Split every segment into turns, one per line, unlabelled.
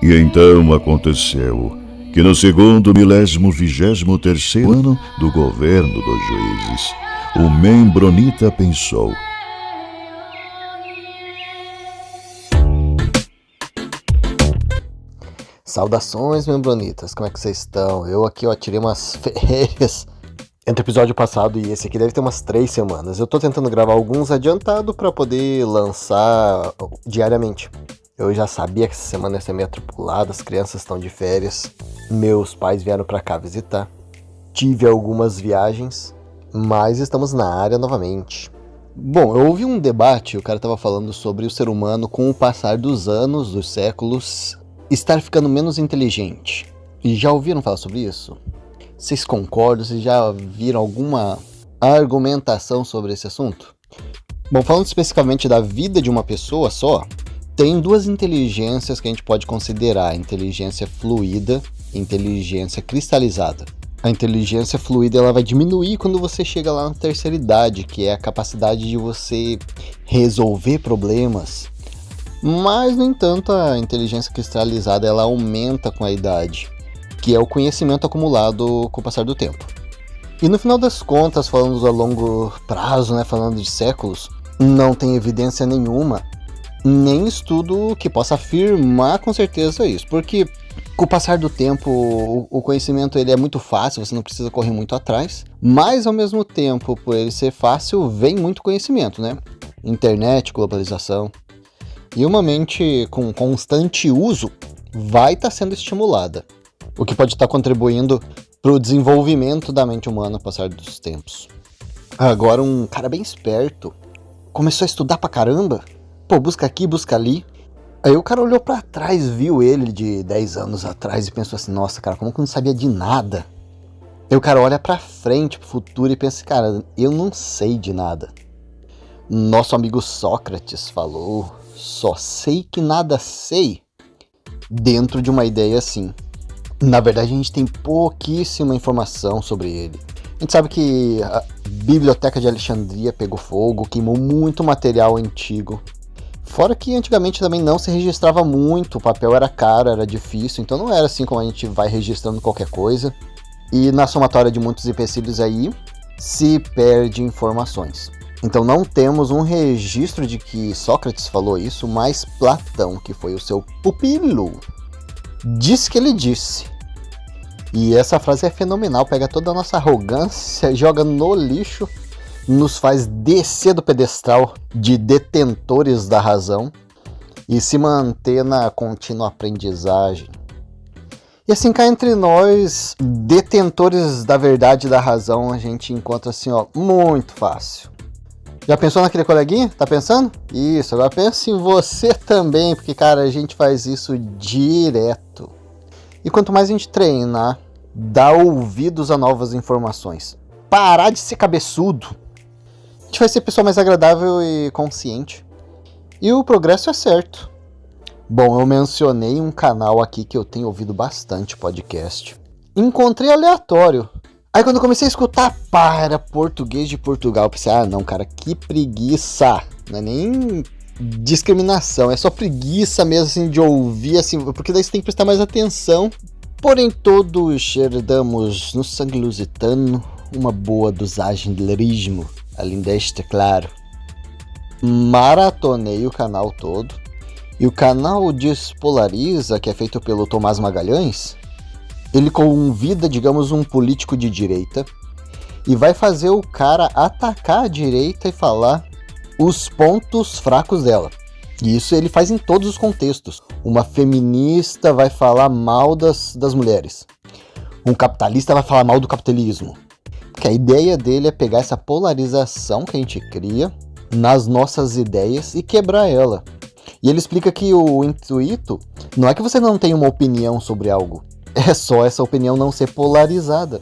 E então aconteceu que no segundo 1023º ano do governo dos juízes, o Membronita pensou:
Saudações, membronitas, como é que vocês estão? Eu aqui, tirei umas férias entre o episódio passado e esse aqui deve ter umas 3 semanas. Eu tô tentando gravar alguns adiantado pra poder lançar diariamente. Eu já sabia que essa semana ia ser meio atribulada, as crianças estão de férias, meus pais vieram pra cá visitar, tive algumas viagens, mas estamos na área novamente. Bom, eu ouvi um debate, o cara tava falando sobre o ser humano com o passar dos anos, dos séculos, estar ficando menos inteligente. E já ouviram falar sobre isso? Vocês concordam? Vocês já viram alguma argumentação sobre esse assunto? Bom, falando especificamente da vida de uma pessoa só, tem 2 inteligências que a gente pode considerar: inteligência fluida e inteligência cristalizada. A inteligência fluida ela vai diminuir quando você chega lá na terceira idade, que é a capacidade de você resolver problemas. Mas, no entanto, a inteligência cristalizada ela aumenta com a idade, que é o conhecimento acumulado com o passar do tempo. E no final das contas, falando a longo prazo, falando de séculos, não tem evidência nenhuma, nem estudo que possa afirmar com certeza isso, porque com o passar do tempo o conhecimento ele é muito fácil, você não precisa correr muito atrás, mas ao mesmo tempo, por ele ser fácil, vem muito conhecimento, Internet, globalização. E uma mente com constante uso vai estar sendo estimulada, o que pode estar contribuindo para o desenvolvimento da mente humana ao passar dos tempos. Agora um cara bem esperto começou a estudar pra caramba, busca aqui, busca ali. Aí o cara olhou pra trás, viu ele de 10 anos atrás e pensou assim: nossa, cara, como que eu não sabia de nada? Aí o cara olha pra frente, pro futuro e pensa: cara, eu não sei de nada. Nosso amigo Sócrates falou: só sei que nada sei, dentro de uma ideia assim. Na verdade, a gente tem pouquíssima informação sobre ele. A gente sabe que a Biblioteca de Alexandria pegou fogo, queimou muito material antigo. Fora que antigamente também não se registrava muito, o papel era caro, era difícil, então não era assim como a gente vai registrando qualquer coisa. E na somatória de muitos empecilhos aí, se perde informações. Então não temos um registro de que Sócrates falou isso, mas Platão, que foi o seu pupilo, diz que ele disse. E essa frase é fenomenal, pega toda a nossa arrogância, joga no lixo, nos faz descer do pedestal de detentores da razão e se manter na contínua aprendizagem. E assim, cá entre nós, detentores da verdade e da razão, a gente encontra assim, muito fácil. Já pensou naquele coleguinha? Tá pensando? Isso, agora pense em você também, porque, cara, a gente faz isso direto. E quanto mais a gente treinar, dar ouvidos a novas informações, parar de ser cabeçudo, a gente vai ser pessoa mais agradável e consciente. E o progresso é certo. Bom, eu mencionei um canal aqui que eu tenho ouvido bastante podcast. Encontrei aleatório. Aí quando eu comecei a escutar, era português de Portugal, eu pensei: não, cara, que preguiça. Não é nem discriminação, é só preguiça mesmo, assim, de ouvir, assim, porque daí você tem que prestar mais atenção. Porém, todos herdamos no sangue lusitano uma boa dosagem de lirismo, além deste, claro. Maratonei o canal todo, e o canal Despolariza, que é feito pelo Tomás Magalhães, ele convida, digamos, um político de direita e vai fazer o cara atacar a direita e falar os pontos fracos dela. E isso ele faz em todos os contextos. Uma feminista vai falar mal das mulheres. Um capitalista vai falar mal do capitalismo. Porque a ideia dele é pegar essa polarização que a gente cria nas nossas ideias e quebrar ela. E ele explica que o intuito não é que você não tenha uma opinião sobre algo. É só essa opinião não ser polarizada.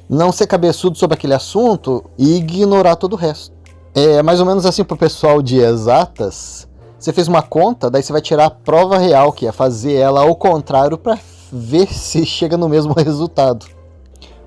Não ser cabeçudo sobre aquele assunto e ignorar todo o resto. É mais ou menos assim pro pessoal de exatas. Você fez uma conta, daí você vai tirar a prova real, que é fazer ela ao contrário para ver se chega no mesmo resultado.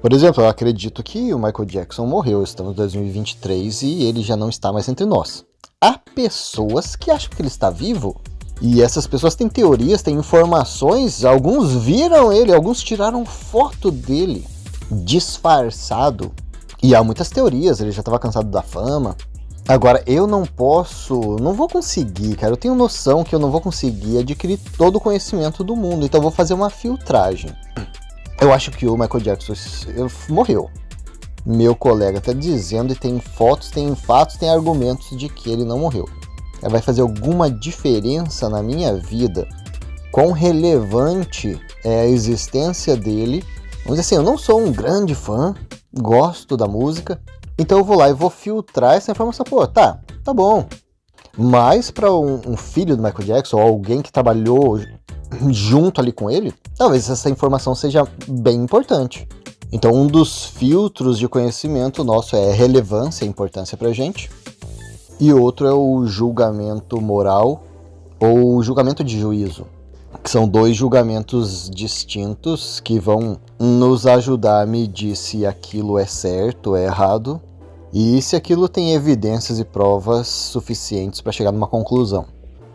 Por exemplo, eu acredito que o Michael Jackson morreu, estamos em 2023 e ele já não está mais entre nós. Há pessoas que acham que ele está vivo E essas pessoas têm teorias, têm informações, alguns viram ele, alguns tiraram foto dele, disfarçado. E há muitas teorias, ele já estava cansado da fama. Agora, eu não vou conseguir, cara, eu tenho noção que eu não vou conseguir adquirir todo o conhecimento do mundo, então eu vou fazer uma filtragem. Eu acho que o Michael Jackson morreu. Meu colega tá dizendo, e tem fotos, tem fatos, tem argumentos de que ele não morreu. Vai fazer alguma diferença na minha vida? Quão relevante é a existência dele? Vamos dizer assim, eu não sou um grande fã, gosto da música, então eu vou lá e vou filtrar essa informação. Pô, tá bom. Mas para um filho do Michael Jackson, ou alguém que trabalhou junto ali com ele, talvez essa informação seja bem importante. Então um dos filtros de conhecimento nosso é relevância e importância pra gente. E outro é o julgamento moral ou julgamento de juízo, que são dois julgamentos distintos que vão nos ajudar a medir se aquilo é certo ou é errado e se aquilo tem evidências e provas suficientes para chegar numa conclusão.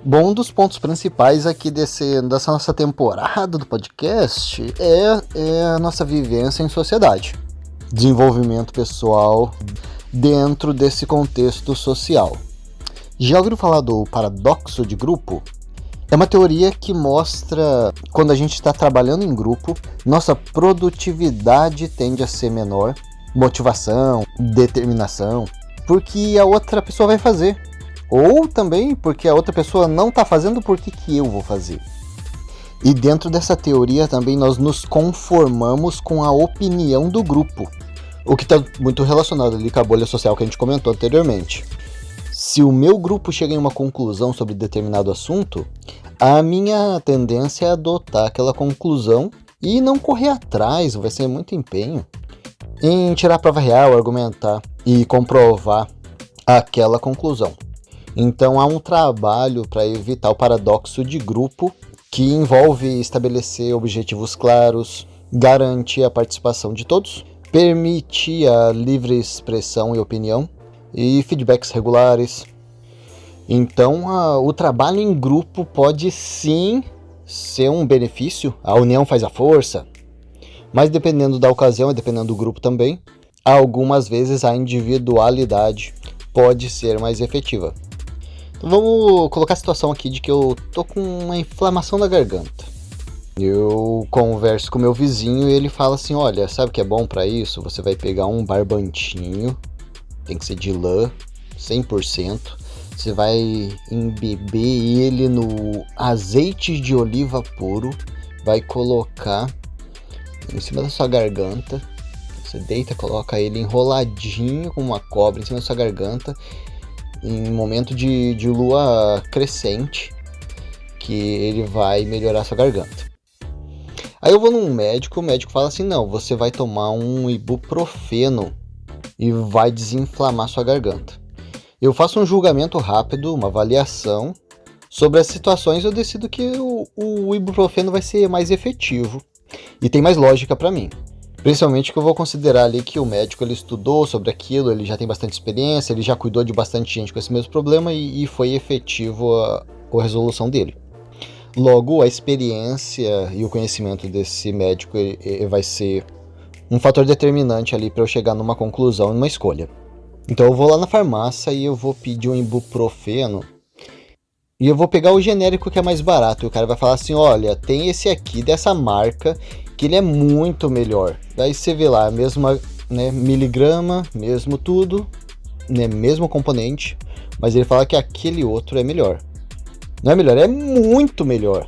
Bom, um dos pontos principais aqui dessa nossa temporada do podcast é a nossa vivência em sociedade, desenvolvimento pessoal dentro desse contexto social. Já ouviram falar do paradoxo de grupo? É uma teoria que mostra quando a gente está trabalhando em grupo, nossa produtividade tende a ser menor, motivação, determinação, porque a outra pessoa vai fazer. Ou também porque a outra pessoa não está fazendo, por que eu vou fazer? E dentro dessa teoria também nós nos conformamos com a opinião do grupo, o que está muito relacionado ali com a bolha social que a gente comentou anteriormente. Se o meu grupo chega em uma conclusão sobre determinado assunto, a minha tendência é adotar aquela conclusão e não correr atrás, vai ser muito empenho em tirar a prova real, argumentar e comprovar aquela conclusão. Então há um trabalho para evitar o paradoxo de grupo, que envolve estabelecer objetivos claros, garantir a participação de todos, permitir a livre expressão e opinião, e feedbacks regulares. Então o trabalho em grupo pode sim ser um benefício, a união faz a força, mas dependendo da ocasião e dependendo do grupo também, algumas vezes a individualidade pode ser mais efetiva. Então vamos colocar a situação aqui de que eu tô com uma inflamação na garganta. Eu converso com meu vizinho e ele fala assim, olha, sabe o que é bom para isso? Você vai pegar um barbantinho, tem que ser de lã, 100%. Você vai embeber ele no azeite de oliva puro, vai colocar em cima da sua garganta. Você deita, coloca ele enroladinho com uma cobra em cima da sua garganta, em momento de lua crescente, que ele vai melhorar a sua garganta. Aí eu vou num médico, o médico fala assim, não, você vai tomar um ibuprofeno e vai desinflamar sua garganta. Eu faço um julgamento rápido, uma avaliação sobre as situações, eu decido que o ibuprofeno vai ser mais efetivo e tem mais lógica para mim. Principalmente que eu vou considerar ali que o médico ele estudou sobre aquilo, ele já tem bastante experiência, ele já cuidou de bastante gente com esse mesmo problema e foi efetivo a resolução dele. Logo, a experiência e o conhecimento desse médico ele vai ser um fator determinante ali para eu chegar numa conclusão, numa escolha. Então eu vou lá na farmácia e eu vou pedir um ibuprofeno e eu vou pegar o genérico que é mais barato. E o cara vai falar assim, olha, tem esse aqui dessa marca que ele é muito melhor. Daí você vê lá, a mesma miligrama, mesmo tudo, mesmo componente, mas ele fala que aquele outro é melhor. Não é melhor, é muito melhor.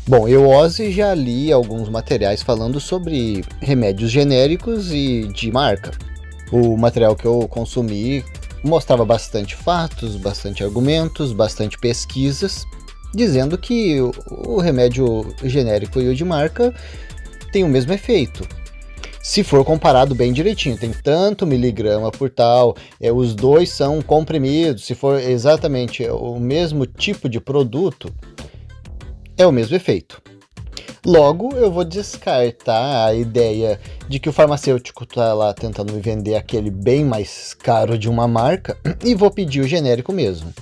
Bom, eu hoje já li alguns materiais falando sobre remédios genéricos e de marca. O material que eu consumi mostrava bastante fatos, bastante argumentos, bastante pesquisas, dizendo que o remédio genérico e o de marca tem o mesmo efeito. Se for comparado bem direitinho, tem tanto miligrama por tal, os dois são comprimidos, se for exatamente o mesmo tipo de produto, é o mesmo efeito. Logo, eu vou descartar a ideia de que o farmacêutico está lá tentando me vender aquele bem mais caro de uma marca e vou pedir o genérico mesmo.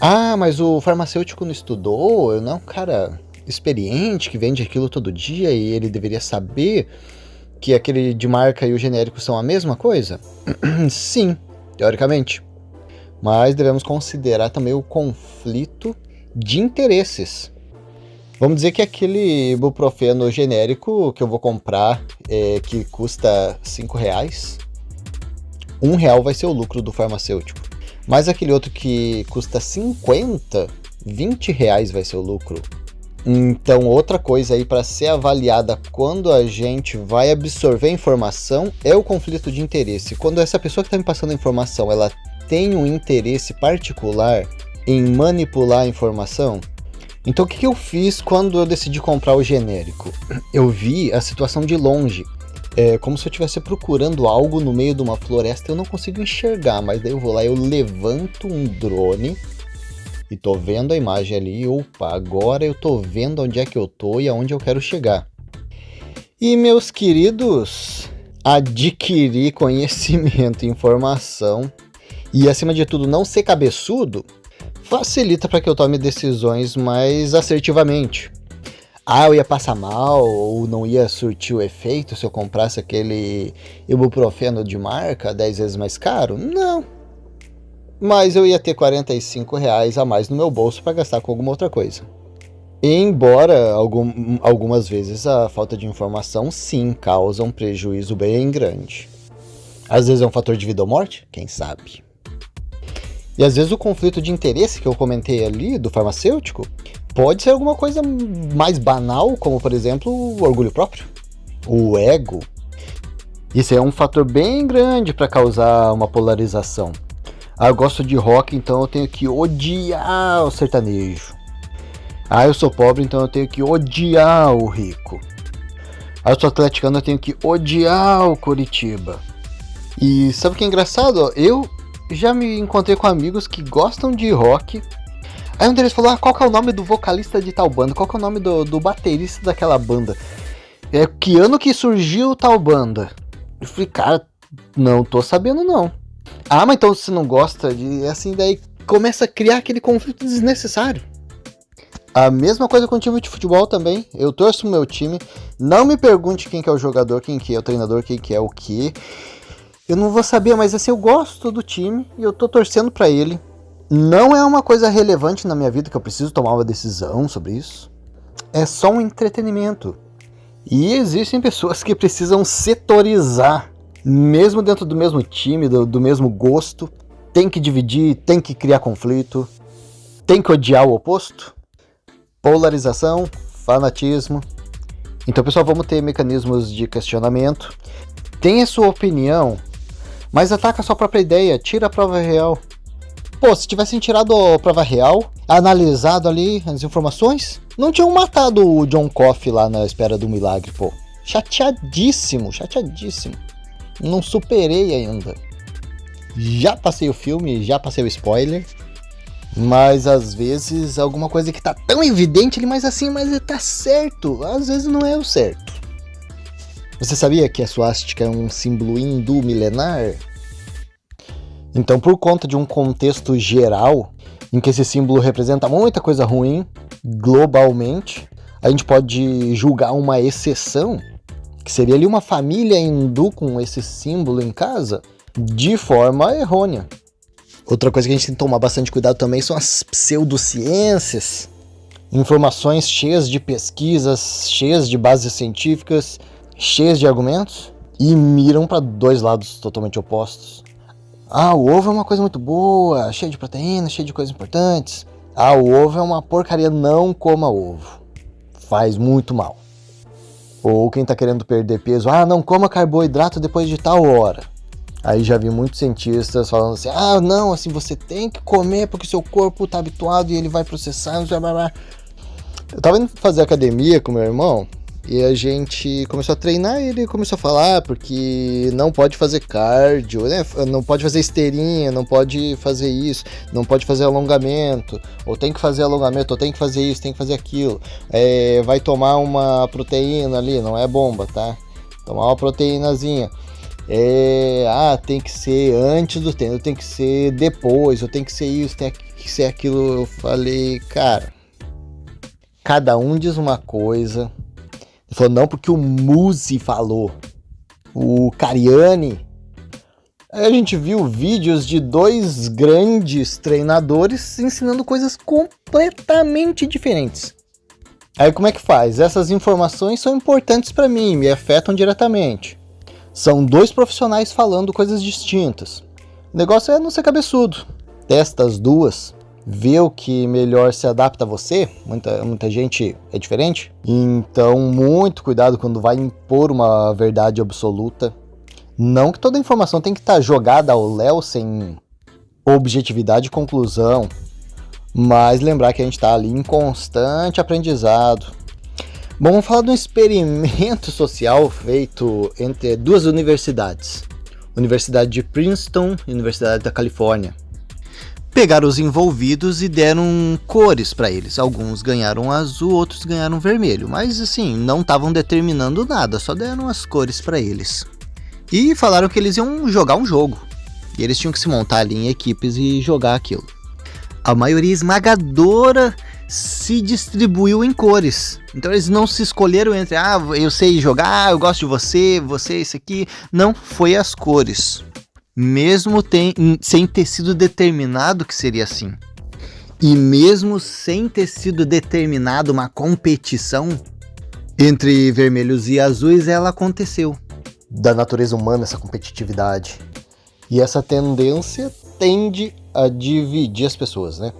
Ah, mas o farmacêutico não estudou, não é um cara experiente que vende aquilo todo dia e ele deveria saber que aquele de marca e o genérico são a mesma coisa? Sim, teoricamente. Mas devemos considerar também o conflito de interesses. Vamos dizer que aquele ibuprofeno genérico que eu vou comprar, que custa R$5, R$1 vai ser o lucro do farmacêutico. Mas aquele outro que custa 50, R$20 vai ser o lucro. Então, outra coisa aí para ser avaliada quando a gente vai absorver a informação é o conflito de interesse. Quando essa pessoa que está me passando a informação, ela tem um interesse particular em manipular a informação. Então, o que eu fiz quando eu decidi comprar o genérico? Eu vi a situação de longe. É como se eu estivesse procurando algo no meio de uma floresta, eu não consigo enxergar, mas daí eu vou lá, eu levanto um drone e tô vendo a imagem ali, opa, agora eu tô vendo onde é que eu tô e aonde eu quero chegar. E meus queridos, adquirir conhecimento e informação e acima de tudo não ser cabeçudo facilita para que eu tome decisões mais assertivamente. Ah, eu ia passar mal ou não ia surtir o efeito se eu comprasse aquele ibuprofeno de marca 10 vezes mais caro? Não. Mas eu ia ter R$45 a mais no meu bolso para gastar com alguma outra coisa. Embora algumas vezes a falta de informação sim causa um prejuízo bem grande. Às vezes é um fator de vida ou morte, quem sabe. E às vezes o conflito de interesse que eu comentei ali do farmacêutico pode ser alguma coisa mais banal, como por exemplo o orgulho próprio, o ego. Isso é um fator bem grande para causar uma polarização. Ah, eu gosto de rock, então eu tenho que odiar o sertanejo. Ah, eu sou pobre, então eu tenho que odiar o rico. Ah, eu sou atleticano, eu tenho que odiar o Coritiba. E sabe o que é engraçado? Eu já me encontrei com amigos que gostam de rock. Aí um deles falou, qual que é o nome do vocalista de tal banda? Qual que é o nome do baterista daquela banda? Que ano que surgiu tal banda? Eu falei, cara, não tô sabendo não. Ah, mas então você não gosta de... Assim, daí começa a criar aquele conflito desnecessário. A mesma coisa com o time de futebol também. Eu torço pro meu time. Não me pergunte quem que é o jogador, quem que é o treinador, quem que é o quê. Eu não vou saber, mas assim, eu gosto do time e eu tô torcendo pra ele. Não é uma coisa relevante na minha vida que eu preciso tomar uma decisão sobre isso. É só um entretenimento. E existem pessoas que precisam setorizar. Mesmo dentro do mesmo time, do mesmo gosto, tem que dividir, tem que criar conflito, tem que odiar o oposto. Polarização, fanatismo. Então, pessoal, vamos ter mecanismos de questionamento. Tem a sua opinião, mas ataca a sua própria ideia, tira a prova real. Pô, se tivessem tirado a prova real, analisado ali as informações, não tinham matado o John Coffey lá na espera do milagre, pô. Chateadíssimo. Não superei ainda. Já passei o filme, já passei o spoiler. Mas às vezes alguma coisa que tá tão evidente ali, mas tá certo. Às vezes não é o certo. Você sabia que a suástica é um símbolo hindu milenar? Então, por conta de um contexto geral, em que esse símbolo representa muita coisa ruim, globalmente, a gente pode julgar uma exceção, que seria ali uma família hindu com esse símbolo em casa, de forma errônea. Outra coisa que a gente tem que tomar bastante cuidado também são as pseudociências. Informações cheias de pesquisas, cheias de bases científicas, cheias de argumentos, e miram para dois lados totalmente opostos. Ah, o ovo é uma coisa muito boa, cheio de proteína, cheio de coisas importantes. Ah, o ovo é uma porcaria, não coma ovo. Faz muito mal. Ou quem tá querendo perder peso, não coma carboidrato depois de tal hora. Aí já vi muitos cientistas falando assim, não, assim, você tem que comer porque seu corpo tá habituado e ele vai processar, blá, blá, blá. Eu tava indo fazer academia com meu irmão e a gente começou a treinar e ele começou a falar porque não pode fazer cardio, né? Não pode fazer esteirinha, não pode fazer isso, não pode fazer alongamento, ou tem que fazer alongamento, ou tem que fazer isso, tem que fazer aquilo. Vai tomar uma proteína ali, não é bomba, tá? Tomar uma proteínazinha. Tem que ser antes do tempo, tem que ser depois, ou tem que ser isso, tem que ser aquilo. Eu falei, cara, cada um diz uma coisa. Ele falou, não, porque o Muzi falou, o Cariani. Aí a gente viu vídeos de 2 grandes treinadores ensinando coisas completamente diferentes. Aí como é que faz? Essas informações são importantes para mim, me afetam diretamente. São 2 profissionais falando coisas distintas. O negócio é não ser cabeçudo. Testa as 2, vê o que melhor se adapta a você. Muita gente é diferente. Então, muito cuidado quando vai impor uma verdade absoluta. Não que toda informação tem que estar jogada ao léu sem objetividade e conclusão. Mas lembrar que a gente está ali em constante aprendizado. Bom, vamos falar de um experimento social feito entre 2 universidades. Universidade de Princeton e Universidade da Califórnia. Pegaram os envolvidos e deram cores para eles. Alguns ganharam azul, outros ganharam vermelho. Mas assim, não estavam determinando nada, só deram as cores para eles. E falaram que eles iam jogar um jogo. E eles tinham que se montar ali em equipes e jogar aquilo. A maioria esmagadora se distribuiu em cores. Então eles não se escolheram entre, eu sei jogar, eu gosto de você, esse aqui. Não, foi as cores. Mesmo sem ter sido determinado que seria assim. E mesmo sem ter sido determinado uma competição entre vermelhos e azuis, ela aconteceu. Da natureza humana essa competitividade. E essa tendência tende a dividir as pessoas, né?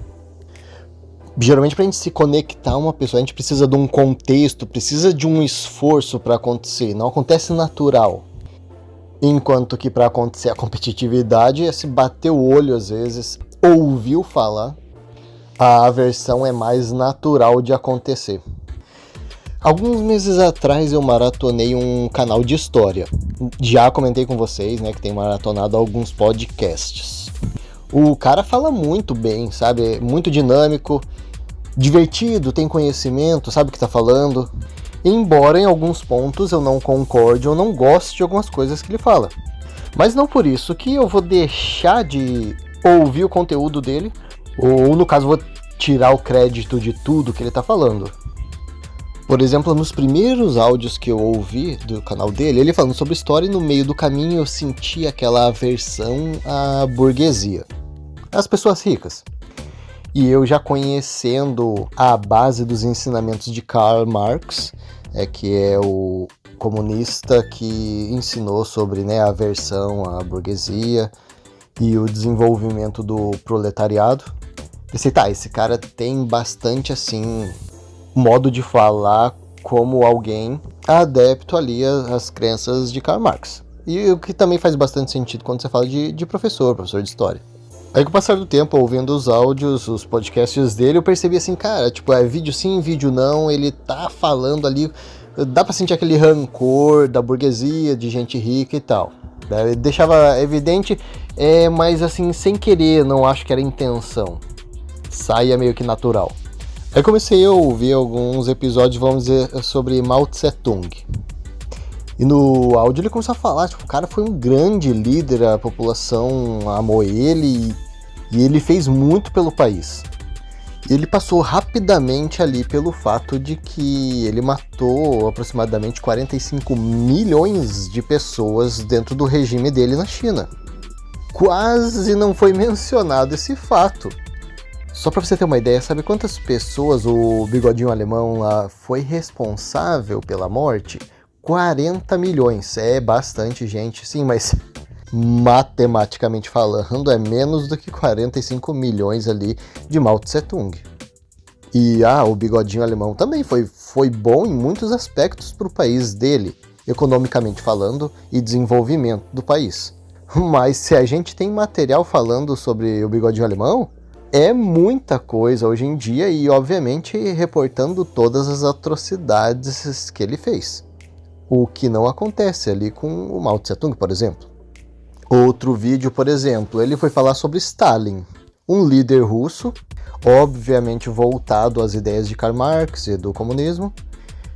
Geralmente, para a gente se conectar a uma pessoa, a gente precisa de um contexto, precisa de um esforço para acontecer. Não acontece natural. Enquanto que para acontecer a competitividade é se bater o olho às vezes, ouviu falar, a aversão é mais natural de acontecer. Alguns meses atrás eu maratonei um canal de história. Já comentei com vocês, né, que tem maratonado alguns podcasts. O cara fala muito bem, sabe? É muito dinâmico, divertido, tem conhecimento, sabe o que tá falando. Embora em alguns pontos eu não concorde ou não goste de algumas coisas que ele fala. Mas não por isso que eu vou deixar de ouvir o conteúdo dele, ou no caso vou tirar o crédito de tudo que ele tá falando. Por exemplo, nos primeiros áudios que eu ouvi do canal dele, ele falando sobre história e no meio do caminho eu senti aquela aversão à burguesia, às pessoas ricas. E eu já conhecendo a base dos ensinamentos de Karl Marx, que é o comunista que ensinou sobre, né, a aversão à burguesia e o desenvolvimento do proletariado, pensei, esse cara tem bastante assim modo de falar como alguém adepto ali às crenças de Karl Marx. E o que também faz bastante sentido quando você fala de professor de história. Aí com o passar do tempo, ouvindo os áudios, os podcasts dele, eu percebi assim, cara, é vídeo sim, vídeo não, ele tá falando ali, dá pra sentir aquele rancor da burguesia, de gente rica e tal. Ele deixava evidente, mas assim, sem querer, não acho que era intenção. Saia meio que natural. Aí comecei a ouvir alguns episódios, vamos dizer, sobre Mao Tse Tung. E no áudio ele começou a falar, o cara foi um grande líder, a população amou ele e ele fez muito pelo país. E ele passou rapidamente ali pelo fato de que ele matou aproximadamente 45 milhões de pessoas dentro do regime dele na China. Quase não foi mencionado esse fato. Só pra você ter uma ideia, sabe quantas pessoas o bigodinho alemão lá foi responsável pela morte? 40 milhões. É bastante gente, sim, mas matematicamente falando é menos do que 45 milhões ali de Mao Tse Tung. E o bigodinho alemão também foi bom em muitos aspectos para o país dele, economicamente falando e desenvolvimento do país. Mas se a gente tem material falando sobre o bigodinho alemão, é muita coisa hoje em dia e, obviamente, reportando todas as atrocidades que ele fez. O que não acontece ali com o Mao Tse Tung, por exemplo. Outro vídeo, por exemplo, ele foi falar sobre Stalin, um líder russo, obviamente voltado às ideias de Karl Marx e do comunismo,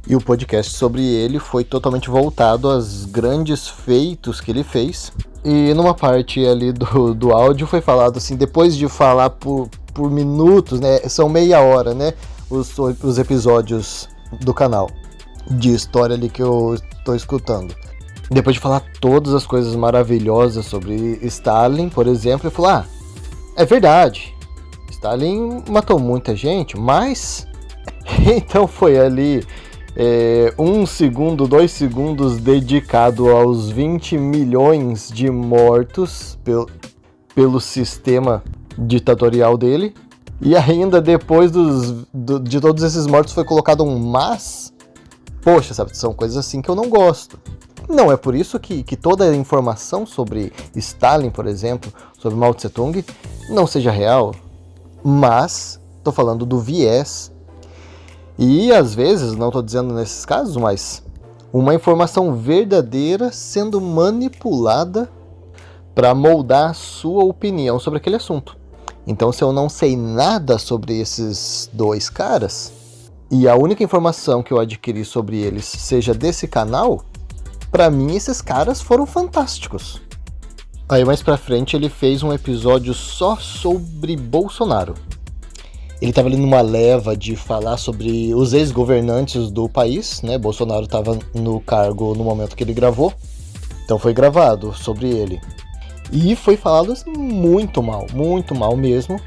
E o podcast sobre ele foi totalmente voltado aos grandes feitos que ele fez. E numa parte ali do áudio foi falado assim, depois de falar por minutos, né? São meia hora, né? Os episódios do canal de história ali que eu estou escutando. Depois de falar todas as coisas maravilhosas sobre Stalin, por exemplo, ele falou, é verdade, Stalin matou muita gente, mas... Então foi ali 1 segundo, 2 segundos dedicado aos 20 milhões de mortos pelo sistema ditatorial dele. E ainda depois de todos esses mortos foi colocado um mas. Poxa, sabe, são coisas assim que eu não gosto. Não é por isso que toda a informação sobre Stalin, por exemplo, sobre Mao Tse Tung, não seja real. Mas estou falando do viés. E às vezes, não estou dizendo nesses casos, mas uma informação verdadeira sendo manipulada para moldar a sua opinião sobre aquele assunto. Então, se eu não sei nada sobre esses dois caras, e a única informação que eu adquiri sobre eles seja desse canal, para mim esses caras foram fantásticos. Aí mais pra frente ele fez um episódio só sobre Bolsonaro. Ele estava ali numa leva de falar sobre os ex-governantes do país, né? Bolsonaro estava no cargo no momento que ele gravou, então foi gravado sobre ele. E foi falado assim, muito mal mesmo.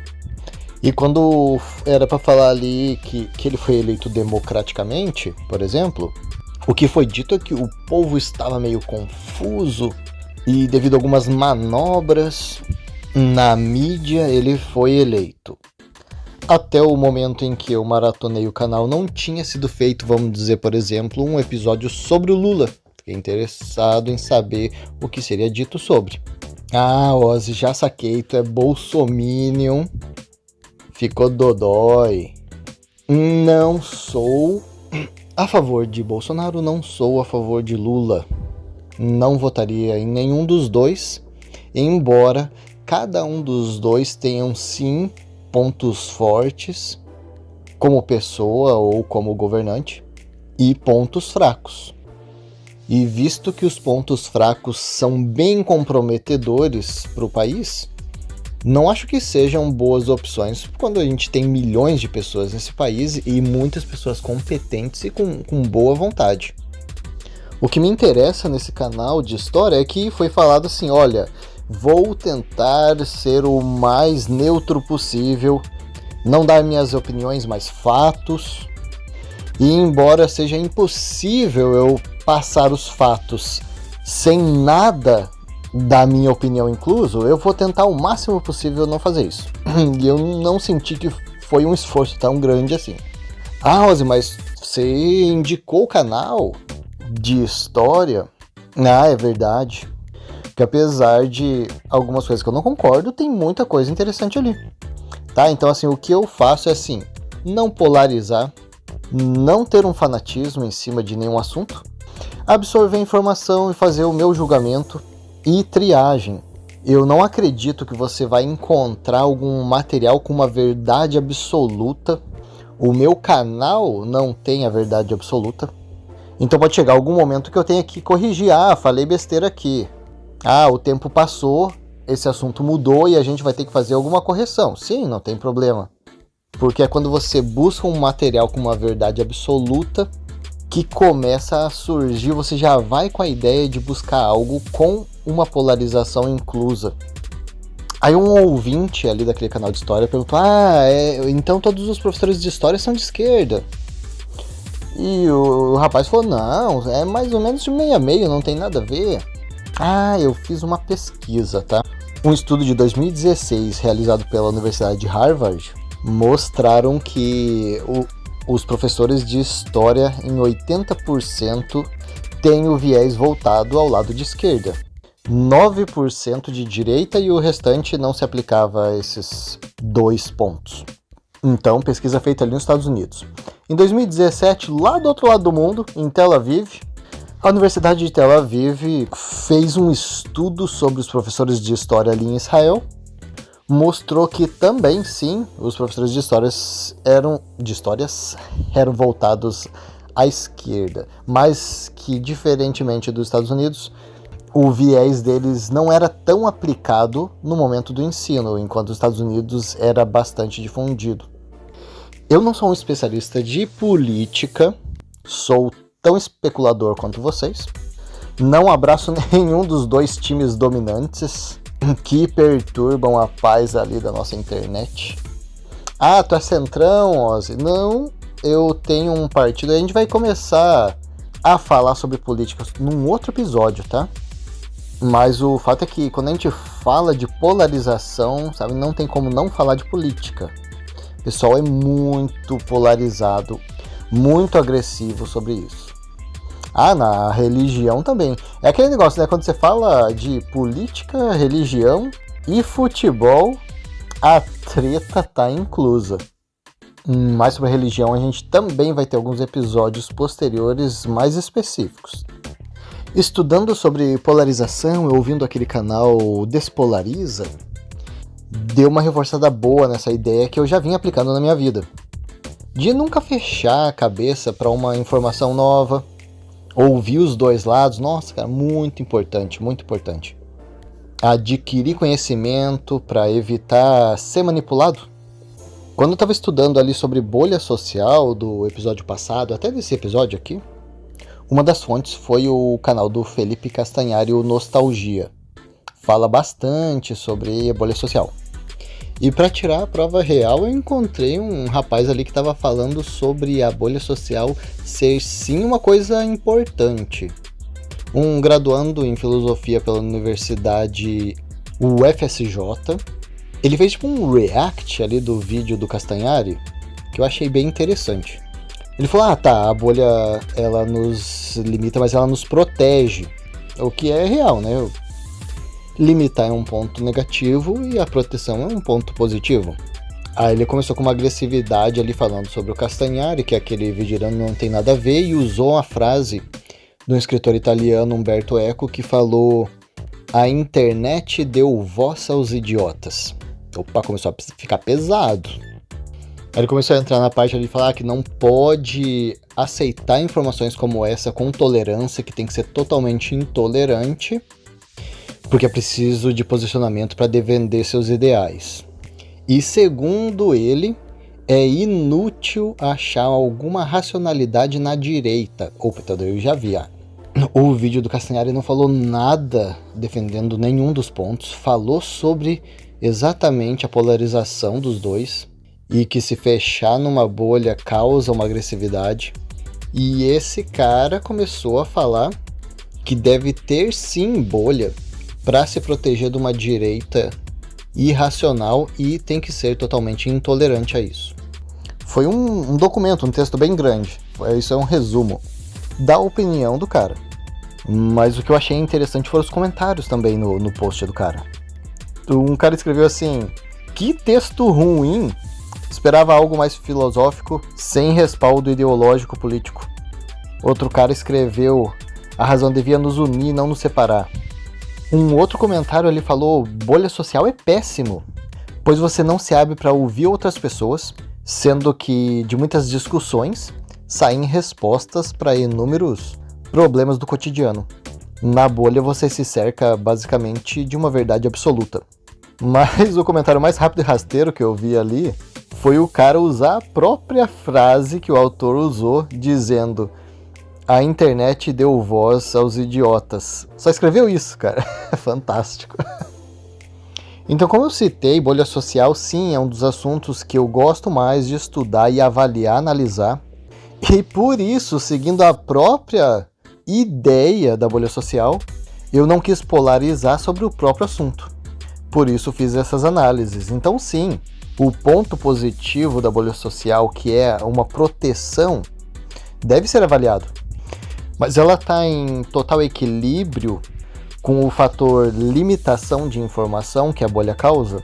E quando era para falar ali que ele foi eleito democraticamente, por exemplo, o que foi dito é que o povo estava meio confuso e devido a algumas manobras na mídia ele foi eleito. Até o momento em que eu maratonei o canal não tinha sido feito, vamos dizer, por exemplo, um episódio sobre o Lula. Fiquei interessado em saber o que seria dito sobre. Ozzy, já saquei, tu é bolsominion. Ficou dodói. Não sou a favor de Bolsonaro, não sou a favor de Lula. Não votaria em nenhum dos dois, embora cada um dos dois tenham sim pontos fortes como pessoa ou como governante e pontos fracos. E visto que os pontos fracos são bem comprometedores para o país, não acho que sejam boas opções quando a gente tem milhões de pessoas nesse país e muitas pessoas competentes e com boa vontade. O que me interessa nesse canal de história é que foi falado assim, olha, vou tentar ser o mais neutro possível, não dar minhas opiniões, mas fatos. E embora seja impossível eu passar os fatos sem nada da minha opinião incluso, eu vou tentar o máximo possível não fazer isso. E eu não senti que foi um esforço tão grande assim. Ozzy, mas você indicou o canal de história? É verdade. Que apesar de algumas coisas que eu não concordo, tem muita coisa interessante ali. Tá? Então assim, o que eu faço é assim, não polarizar, não ter um fanatismo em cima de nenhum assunto, absorver informação e fazer o meu julgamento e triagem. Eu não acredito que você vai encontrar algum material com uma verdade absoluta. O meu canal não tem a verdade absoluta. Então pode chegar algum momento que eu tenha que corrigir. Falei besteira aqui. O tempo passou, esse assunto mudou e a gente vai ter que fazer alguma correção. Sim, não tem problema. Porque é quando você busca um material com uma verdade absoluta que começa a surgir, você já vai com a ideia de buscar algo com uma polarização inclusa. Aí um ouvinte ali daquele canal de história perguntou, então todos os professores de história são de esquerda. E o rapaz falou, não, é mais ou menos de meio a meio, não tem nada a ver. Eu fiz uma pesquisa, tá? Um estudo de 2016 realizado pela Universidade de Harvard mostraram que os professores de história em 80% têm o viés voltado ao lado de esquerda. 9% de direita e o restante não se aplicava a esses 2 pontos. Então, pesquisa feita ali nos Estados Unidos. Em 2017, lá do outro lado do mundo, em Tel Aviv, a Universidade de Tel Aviv fez um estudo sobre os professores de história ali em Israel. Mostrou que também, sim, os professores de histórias eram voltados à esquerda, mas que, diferentemente dos Estados Unidos, o viés deles não era tão aplicado no momento do ensino, enquanto os Estados Unidos era bastante difundido. Eu não sou um especialista de política, sou tão especulador quanto vocês. Não abraço nenhum dos dois times dominantes que perturbam a paz ali da nossa internet. Ah, tu é centrão, Ozzy? Não, eu tenho um partido. A gente vai começar a falar sobre política num outro episódio, tá? Mas o fato é que quando a gente fala de polarização, sabe, não tem como não falar de política. O pessoal é muito polarizado, muito agressivo sobre isso. Ah, na religião também. É aquele negócio, né? Quando você fala de política, religião e futebol, a treta tá inclusa. Mais sobre a religião, a gente também vai ter alguns episódios posteriores mais específicos. Estudando sobre polarização e ouvindo aquele canal Despolariza, deu uma reforçada boa nessa ideia que eu já vim aplicando na minha vida. De nunca fechar a cabeça para uma informação nova, ouvir os dois lados. Nossa, cara, muito importante, muito importante. Adquirir conhecimento para evitar ser manipulado. Quando eu estava estudando ali sobre bolha social do episódio passado, até desse episódio aqui, uma das fontes foi o canal do Felipe Castanhari, o Nostalgia. Fala bastante sobre a bolha social. E para tirar a prova real, eu encontrei um rapaz ali que estava falando sobre a bolha social ser sim uma coisa importante. Um graduando em filosofia pela Universidade UFSJ. Ele fez tipo um react ali do vídeo do Castanhari, que eu achei bem interessante. Ele falou, a bolha ela nos limita, mas ela nos protege. O que é real, né? Limitar é um ponto negativo e a proteção é um ponto positivo. Aí ele começou com uma agressividade ali falando sobre o Castanhari, que aquele vigirano não tem nada a ver, e usou a frase do escritor italiano Umberto Eco, que falou: a internet deu voz aos idiotas. Opa, começou a ficar pesado. Aí ele começou a entrar na parte ali e falar que não pode aceitar informações como essa com tolerância, que tem que ser totalmente intolerante, porque é preciso de posicionamento para defender seus ideais. E segundo ele, é inútil achar alguma racionalidade na direita. Opa, eu já vi. O vídeo do Castanhari não falou nada defendendo nenhum dos pontos, falou sobre exatamente a polarização dos dois e que se fechar numa bolha causa uma agressividade. E esse cara começou a falar que deve ter sim bolha para se proteger de uma direita irracional e tem que ser totalmente intolerante a isso. Foi um documento, um texto bem grande. Isso é um resumo da opinião do cara. Mas o que eu achei interessante foram os comentários também no post do cara. Um cara escreveu assim: que texto ruim, esperava algo mais filosófico, sem respaldo ideológico político. Outro cara escreveu: a razão devia nos unir, não nos separar. Um outro comentário ali falou: bolha social é péssimo, pois você não se abre para ouvir outras pessoas, sendo que de muitas discussões saem respostas para inúmeros problemas do cotidiano. Na bolha você se cerca basicamente de uma verdade absoluta. Mas o comentário mais rápido e rasteiro que eu vi ali foi o cara usar a própria frase que o autor usou, dizendo: a internet deu voz aos idiotas. Só escreveu isso, cara. É fantástico. Então, como eu citei, bolha social sim é um dos assuntos que eu gosto mais de estudar e avaliar, analisar. E por isso, seguindo a própria ideia da bolha social, eu não quis polarizar sobre o próprio assunto. Por isso fiz essas análises. Então sim, o ponto positivo da bolha social, que é uma proteção, deve ser avaliado. Mas ela está em total equilíbrio com o fator limitação de informação que a bolha causa.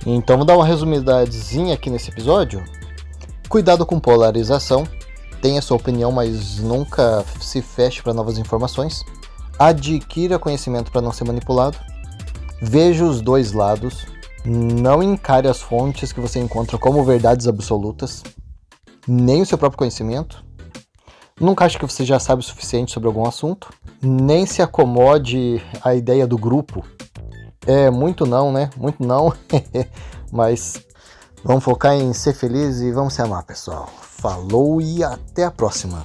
Então vou dar uma resumidadezinha aqui nesse episódio. Cuidado com polarização. Tenha sua opinião, mas nunca se feche para novas informações. Adquira conhecimento para não ser manipulado. Veja os dois lados. Não encare as fontes que você encontra como verdades absolutas, nem o seu próprio conhecimento. Nunca acho que você já sabe o suficiente sobre algum assunto. Nem se acomode à ideia do grupo. É muito não, né? Muito não. Mas vamos focar em ser feliz e vamos se amar, pessoal. Falou e até a próxima.